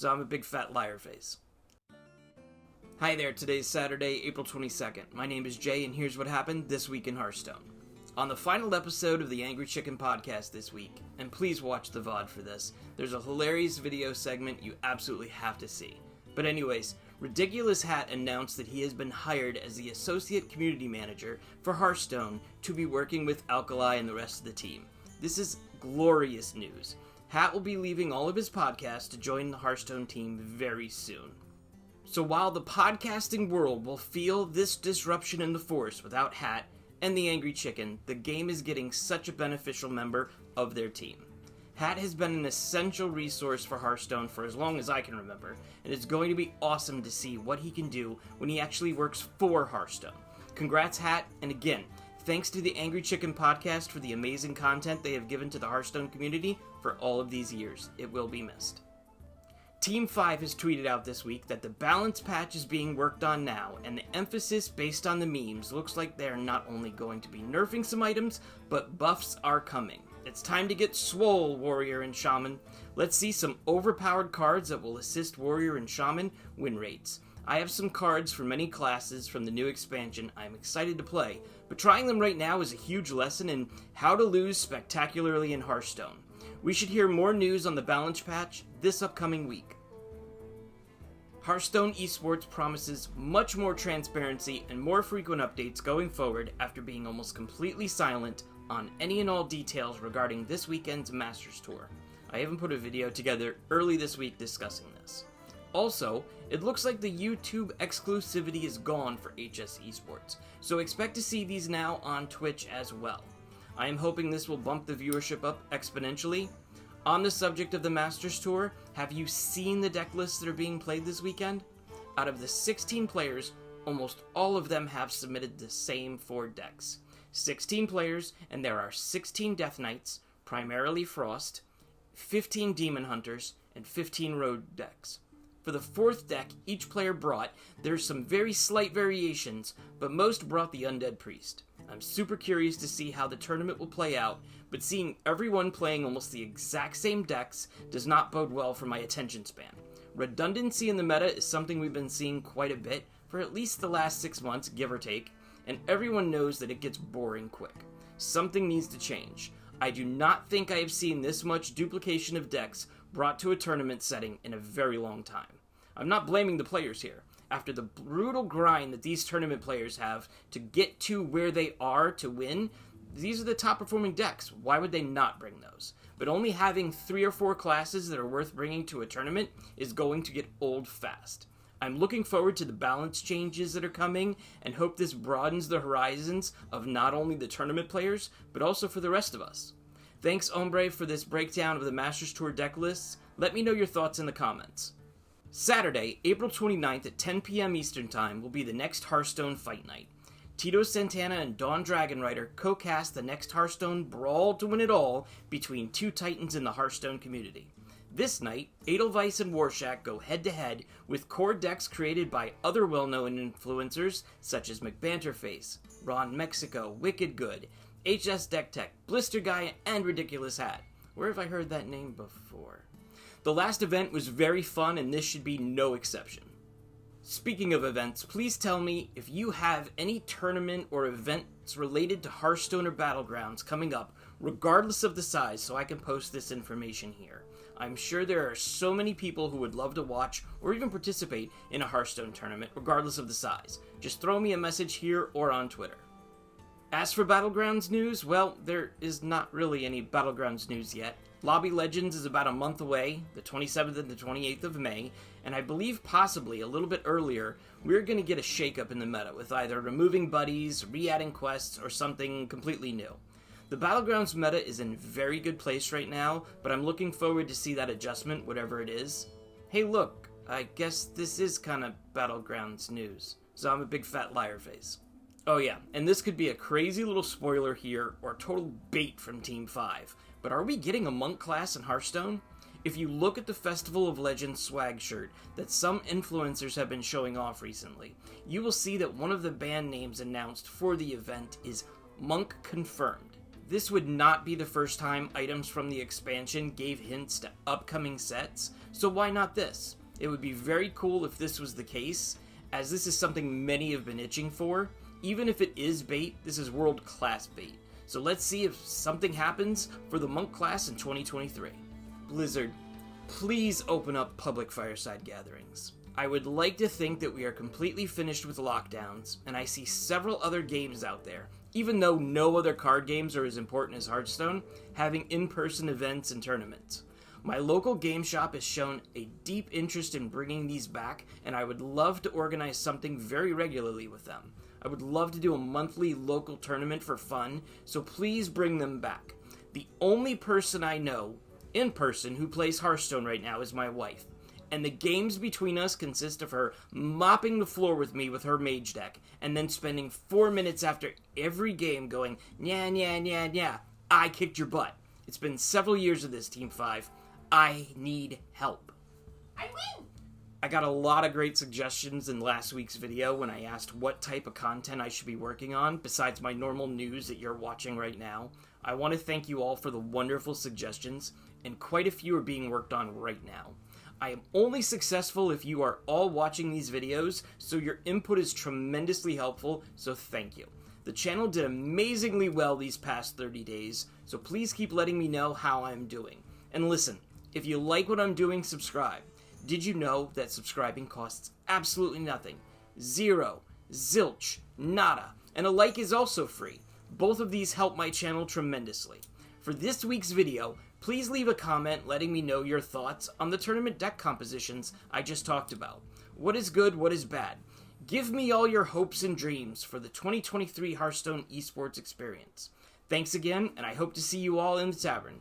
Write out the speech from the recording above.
So I'm a big fat liar face. Hi there, today's Saturday, April 22nd. My name is Jay, and here's what happened this week in Hearthstone. On the final episode of the Angry Chicken podcast this week, and please watch the VOD for this, there's a hilarious video segment you absolutely have to see. But anyways, Ridiculous Hat announced that he has been hired as the Associate Community Manager for Hearthstone to be working with Alkali and the rest of the team. This is glorious news. Hat will be leaving all of his podcasts to join the Hearthstone team very soon. So while the podcasting world will feel this disruption in the force without Hat and the Angry Chicken, the game is getting such a beneficial member of their team. Hat has been an essential resource for Hearthstone for as long as I can remember, and it's going to be awesome to see what he can do when he actually works for Hearthstone. Congrats, Hat, and again, thanks to the Angry Chicken podcast for the amazing content they have given to the Hearthstone community for all of these years. It will be missed. Team 5 has tweeted out this week that the balance patch is being worked on now, and the emphasis based on the memes looks like they are not only going to be nerfing some items, but buffs are coming. It's time to get swole, Warrior and Shaman. Let's see some overpowered cards that will assist Warrior and Shaman win rates. I have some cards for many classes from the new expansion I'm excited to play, but trying them right now is a huge lesson in how to lose spectacularly in Hearthstone. We should hear more news on the balance patch this upcoming week. Hearthstone Esports promises much more transparency and more frequent updates going forward after being almost completely silent on any and all details regarding this weekend's Masters Tour. I even put a video together early this week discussing this. Also, it looks like the YouTube exclusivity is gone for HS Esports, so expect to see these now on Twitch as well. I am hoping this will bump the viewership up exponentially. On the subject of the Masters Tour, have you seen the deck lists that are being played this weekend? Out of the 16 players, almost all of them have submitted the same 4 decks. 16 players, and there are 16 Death Knights, primarily Frost, 15 Demon Hunters, and 15 Road decks. For the 4th deck each player brought, there's some very slight variations, but most brought the Undead Priest. I'm super curious to see how the tournament will play out, but seeing everyone playing almost the exact same decks does not bode well for my attention span. Redundancy in the meta is something we've been seeing quite a bit for at least the last 6 months, give or take, and everyone knows that it gets boring quick. Something needs to change. I do not think I have seen this much duplication of decks brought to a tournament setting in a very long time. I'm not blaming the players here. After the brutal grind that these tournament players have to get to where they are to win, these are the top performing decks. Why would they not bring those? But only having 3 or 4 classes that are worth bringing to a tournament is going to get old fast. I'm looking forward to the balance changes that are coming and hope this broadens the horizons of not only the tournament players, but also for the rest of us. Thanks, Ombre, for this breakdown of the Masters Tour deck lists. Let me know your thoughts in the comments. Saturday, April 29th at 10 p.m. Eastern Time will be the next Hearthstone Fight Night. Tito Santana and Dawn Dragonrider co-cast the next Hearthstone Brawl to Win It All between 2 titans in the Hearthstone community. This night, Edelweiss and Warshak go head-to-head with core decks created by other well-known influencers such as McBanterface, Ron Mexico, Wicked Good, HS Deck Tech, Blister Guy, and Ridiculous Hat. Where have I heard that name before? The last event was very fun, and this should be no exception. Speaking of events, please tell me if you have any tournament or events related to Hearthstone or Battlegrounds coming up, regardless of the size, so I can post this information here. I'm sure there are so many people who would love to watch or even participate in a Hearthstone tournament, regardless of the size. Just throw me a message here or on Twitter. As for Battlegrounds news, well, there is not really any Battlegrounds news yet. Lobby Legends is about a month away, the 27th and the 28th of May, and I believe possibly a little bit earlier, we're going to get a shakeup in the meta with either removing buddies, re-adding quests, or something completely new. The Battlegrounds meta is in very good place right now, but I'm looking forward to see that adjustment, whatever it is. Hey look, I guess this is kind of Battlegrounds news, so I'm a big fat liar face. Oh yeah, and this could be a crazy little spoiler here, or total bait from Team 5, but are we getting a monk class in Hearthstone? If you look at the Festival of Legends swag shirt that some influencers have been showing off recently, you will see that one of the band names announced for the event is Monk Confirmed. This would not be the first time items from the expansion gave hints to upcoming sets, so why not this? It would be very cool if this was the case, as this is something many have been itching for. Even if it is bait, this is world-class bait. So let's see if something happens for the Monk class in 2023. Blizzard, please open up public Fireside Gatherings. I would like to think that we are completely finished with lockdowns, and I see several other games out there, even though no other card games are as important as Hearthstone, having in-person events and tournaments. My local game shop has shown a deep interest in bringing these back, and I would love to organize something very regularly with them. I would love to do a monthly local tournament for fun, so please bring them back. The only person I know, in person, who plays Hearthstone right now is my wife, and the games between us consist of her mopping the floor with me with her mage deck, and then spending 4 minutes after every game going, "Nya, nya, nya, nya, I kicked your butt." It's been several years of this, Team 5. I need help. I win! I got a lot of great suggestions in last week's video when I asked what type of content I should be working on, besides my normal news that you're watching right now. I want to thank you all for the wonderful suggestions, and quite a few are being worked on right now. I am only successful if you are all watching these videos, so your input is tremendously helpful, so thank you. The channel did amazingly well these past 30 days, so please keep letting me know how I'm doing. And listen, if you like what I'm doing, subscribe. Did you know that subscribing costs absolutely nothing? Zero, zilch, nada, and a like is also free. Both of these help my channel tremendously. For this week's video, please leave a comment letting me know your thoughts on the tournament deck compositions I just talked about. What is good, what is bad? Give me all your hopes and dreams for the 2023 Hearthstone esports experience. Thanks again, and I hope to see you all in the tavern.